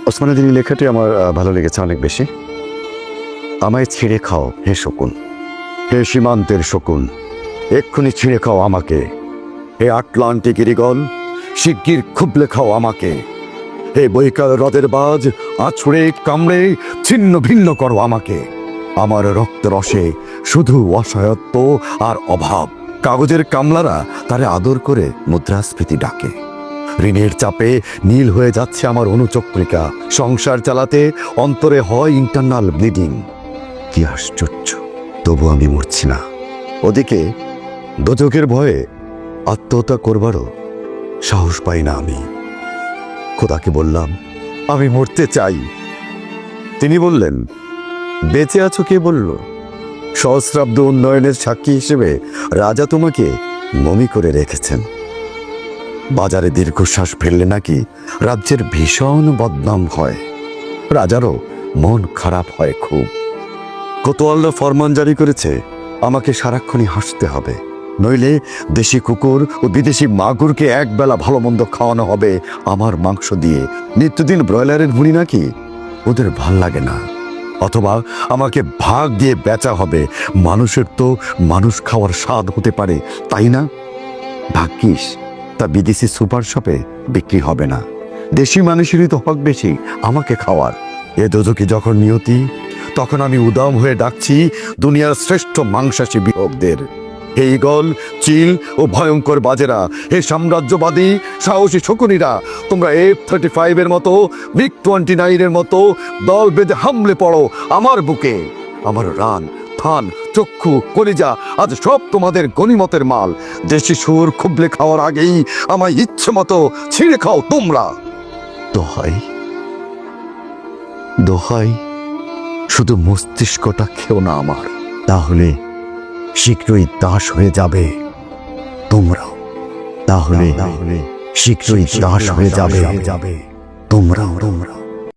ওসমান গনির লেখাটি আমার ভালো লেগেছে অনেক বেশি। আমায় ছিঁড়ে খাও হে শকুন, হে সীমান্তের শকুন, এক্ষুনি ছিঁড়ে খাও আমাকে। হে আটলান্টিক ইরিগল, শিগগির খুবলে খাও আমাকে। হে বৈকাল হ্রদের বাজ, আছড়ে কামড়ে ছিন্ন ভিন্ন করো আমাকে। আমার রক্ত রসে শুধু অসহায়ত্ব আর অভাব। কাগজের কামলারা তারে আদর করে মুদ্রাস্ফীতি ডাকে। ঋণের চাপে নীল হয়ে যাচ্ছে আমার অনুচক্রিকা। সংসার চালাতে অন্তরে হয় ইন্টারনাল ব্লিডিং। কি আশ্চর্য, তবু আমি মরছি না। ওদিকে দোজকের ভয়ে আত্মহত্যা করবারও সাহস পাই না আমি। খোদাকে বললাম, আমি মরতে চাই। তিনি বললেন, বেঁচে আছো কে বলল? সহস্রাব্দ উন্নয়নের সাক্ষী হিসেবে রাজা তোমাকে মমি করে রেখেছেন। বাজারে দীর্ঘশ্বাস ফেললে নাকি রাজ্যের ভীষণ বদনাম হয়। রাজারও মন খারাপ হয় খুব। কোতোয়ালরা ফরমান জারি করেছে, আমাকে সারাক্ষণই হাসতে হবে, নইলে দেশি কুকুর ও বিদেশি মাগুরকে একবেলা ভালো মন্দ খাওয়ানো হবে আমার মাংস দিয়ে। নিত্যদিন ব্রয়লারের ভুঁড়ি নাকি ওদের ভাল লাগে না। অথবা আমাকে ভাগ দিয়ে বেচা হবে। মানুষের তো মানুষ খাওয়ার স্বাদ হতে পারে, তাই না? ভাগ্যিস তা বিদেশি সুপার শপে বিক্রি হবে না। দেশি মানুষেরই তো হক বেশি আমাকে খাওয়ার। এ দোজকি যখন নিয়তি, তখন আমি উদাম হয়ে ডাকছি দুনিয়ার শ্রেষ্ঠ মাংসাশী বিভোগদের। হে ঈগল, চিল ও ভয়ঙ্কর বাজেরা, হে সাম্রাজ্যবাদী সাহসী শকুনিরা, তোমরা F-35 এর মতো, MiG-29 এর মতো দল বেঁধে হামলে পড়ো আমার বুকে। আমার রান, থান, চক্ষু, কলিজা আজ সব তোমাদের গনিমতের মাল। দেশি সুর খুবলে খাওয়ার আগেই আমায় ইচ্ছে মতো ছিঁড়ে খাও তোমরা। দোহাই দোহাই, শুধু মস্তিষ্কটা খেও না আমার, তাহলে শীঘ্রই দাস হয়ে যাবে তোমরাও। তাহলে শীঘ্রই দাস হয়ে যাবে তোমরাও।